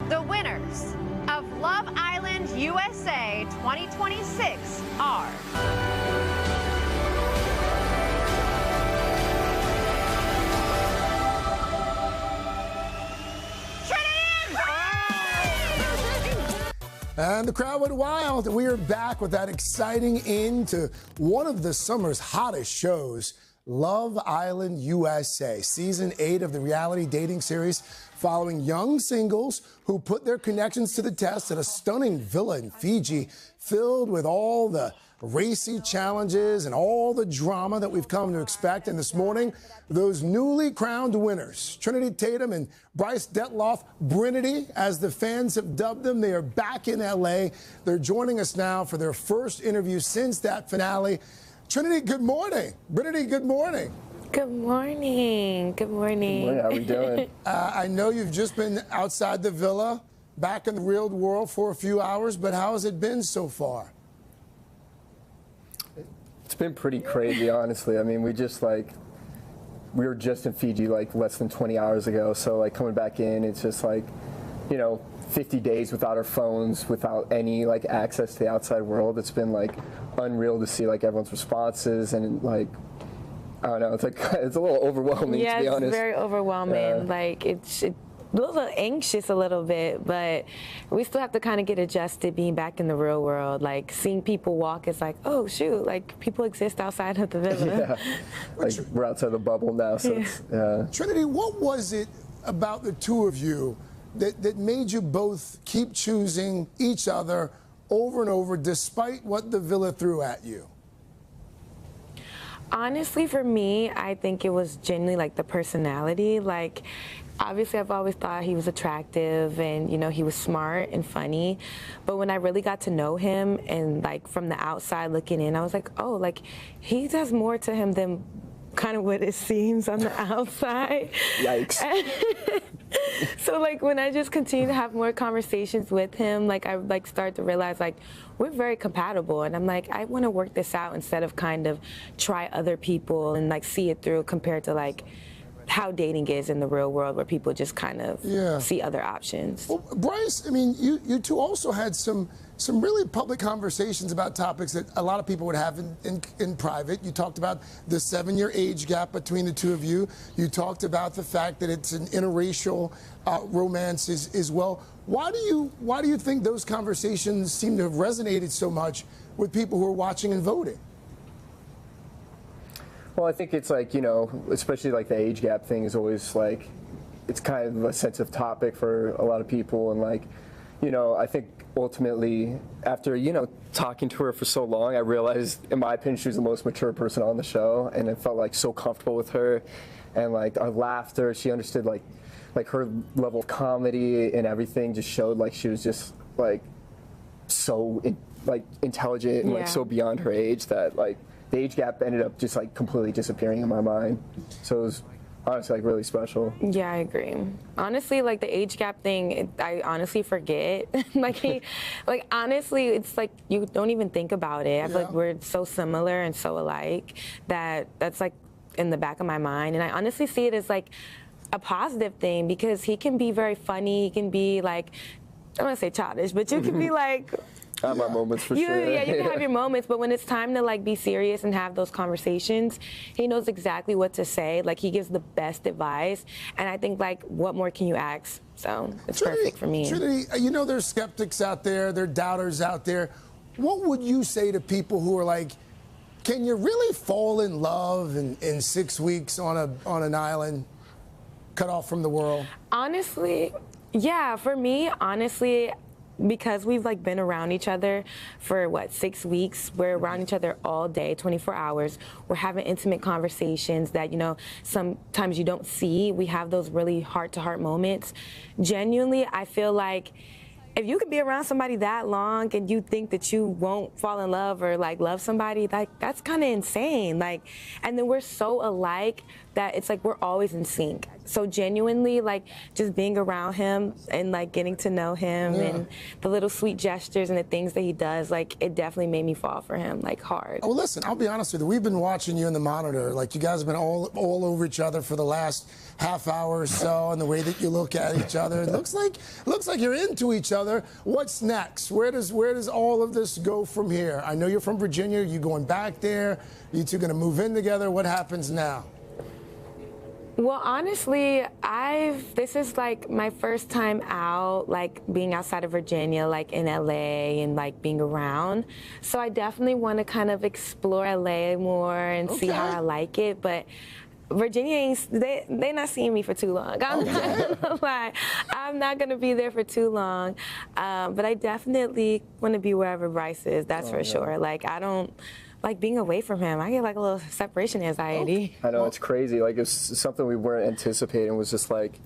The winners of Love Island USA 2026 are And the crowd went wild. We are back with that exciting end to one of the summer's hottest shows, Love Island USA, Season 8 of the reality dating series, following young singles who put their connections to the test at a stunning villa in Fiji, filled with all the racy challenges and all the drama that we've come to expect. And this morning, those newly crowned winners, Trinity Tatum and Bryce Detloff, Brinity, as the fans have dubbed them, they are back in LA. They're joining us now for their first interview since that finale. Trinity, good morning. Brinity, good morning. Good morning. Good morning. Good morning. How are we doing? I know you've just been outside the villa, back in the real world for a few hours, but how has it been so far? It's been pretty crazy, honestly. I mean, we were just in Fiji like less than 20 hours ago, so like coming back in, it's just like, 50 days without our phones, without any like access to the outside world. It's been like unreal to see like everyone's responses and like, I don't know, it's like it's a little overwhelming, to be honest. Yeah, it's very overwhelming. Like it's a little anxious a little bit, but we still have to kind of get adjusted being back in the real world. Like seeing people walk, it's like, oh shoot, like people exist outside of the villa. Yeah, like we're outside the bubble now. So yeah. Trinity, what was it about the two of you that made you both keep choosing each other over and over, despite what the villa threw at you? Honestly, for me, I think it was genuinely like the personality. Like, obviously, I've always thought he was attractive and, he was smart and funny. But when I really got to know him and, like, from the outside looking in, I was like, oh, like, he has more to him than kind of what it seems on the outside. Yikes. So, like, when I just continue to have more conversations with him, like, I, like, start to realize, like, we're very compatible. And I'm like, I want to work this out instead of kind of try other people and, like, see it through compared to, like, how dating is in the real world where people just kind of see other options. Well, Bryce, I mean, you two also had some really public conversations about topics that a lot of people would have in private. You talked about the 7-year age gap between the two of you. You talked about the fact that it's an interracial romance as well. Why do you think those conversations seem to have resonated so much with people who are watching and voting? Well, I think it's like, especially like the age gap thing is always like, it's kind of a sensitive topic for a lot of people. And like, I think ultimately after, talking to her for so long, I realized, in my opinion, she was the most mature person on the show. And I felt like so comfortable with her and like our laughter. She understood like her level of comedy and everything just showed like she was just like so intelligent and like so beyond her age that like, the age gap ended up just like completely disappearing in my mind. So it was honestly like really special. Yeah, I agree. Honestly, like the age gap thing, I honestly forget. Honestly, it's like you don't even think about it. I feel like we're so similar and so alike that's like in the back of my mind. And I honestly see it as like a positive thing because he can be very funny. He can be like, I don't want to say childish, but you can be like, I have my moments for sure. Yeah, you can have your moments, but when it's time to like be serious and have those conversations, he knows exactly what to say. Like he gives the best advice, and I think like, what more can you ask? So it's perfect for me. Trinity, there's skeptics out there, there are doubters out there. What would you say to people who are like, can you really fall in love in 6 weeks on an island, cut off from the world? Honestly, yeah. For me, honestly, because we've like been around each other for 6 weeks, we're around each other all day, 24 hours. We're having intimate conversations that, sometimes you don't see. We have those really heart-to-heart moments. Genuinely, I feel like if you could be around somebody that long and you think that you won't fall in love or like love somebody, like that's kind of insane. Like, and then we're so alike that it's like we're always in sync. So genuinely, like just being around him and like getting to know him and the little sweet gestures and the things that he does, like it definitely made me fall for him like hard. Oh, listen, I'll be honest with you. We've been watching you in the monitor. Like you guys have been all over each other for the last half hour or so, and the way that you look at each other, it looks like you're into each other. What's next? Where does all of this go from here? I know you're from Virginia. Are you going back there? You two going to move in together? What happens now? Well, honestly, this is like my first time out, like being outside of Virginia, like in LA and like being around. So I definitely want to kind of explore LA more and see how I like it. But Virginia, they're not seeing me for too long. I'm not gonna lie. I'm not gonna be there for too long. But I definitely want to be wherever Bryce is, that's for sure. Like I don't like being away from him. I get like a little separation anxiety. I know, it's crazy. Like it's something we weren't anticipating. It was just like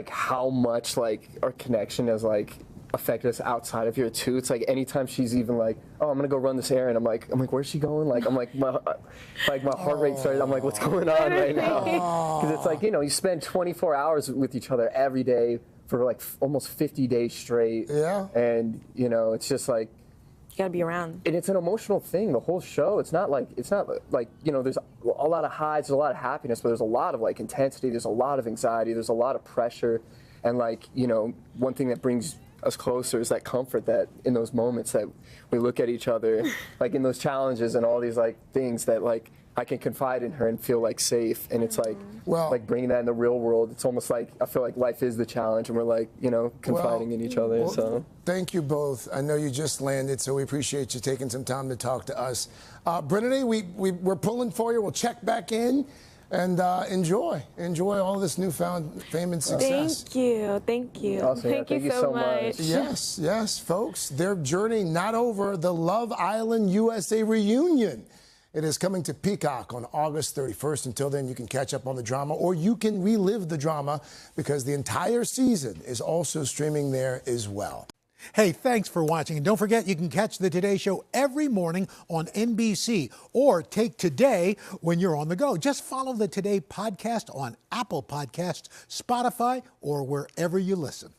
how much like our connection has like affected us outside of here too. It's like anytime she's even like, oh, I'm gonna go run this errand. I'm like, where's she going? Like I'm like my heart rate started. I'm like, what's going on right now? Because it's like, you know, you spend 24 hours with each other every day for like almost 50 days straight. Yeah. And you know, it's just like, you gotta be around. And it's an emotional thing, the whole show. It's not like, you know, there's a lot of highs, there's a lot of happiness, but there's a lot of like intensity, there's a lot of anxiety, there's a lot of pressure. And like, you know, one thing that brings us closer is that comfort that in those moments that we look at each other, like in those challenges and all these like things that like I can confide in her and feel like safe. And it's like, like bringing that in the real world, it's almost like, I feel like life is the challenge and we're like, you know, confiding in each other. So thank you both. I know you just landed, so we appreciate you taking some time to talk to us. Brittany, we're pulling for you. We'll check back in and enjoy all this newfound fame and success. Thank you. Awesome. Thank you so much. Yes, folks, their journey not over. The Love Island USA reunion. It is coming to Peacock on August 31st. Until then, you can catch up on the drama, or you can relive the drama because the entire season is also streaming there as well. Hey, thanks for watching. And don't forget, you can catch the Today Show every morning on NBC or take Today when you're on the go. Just follow the Today podcast on Apple Podcasts, Spotify, or wherever you listen.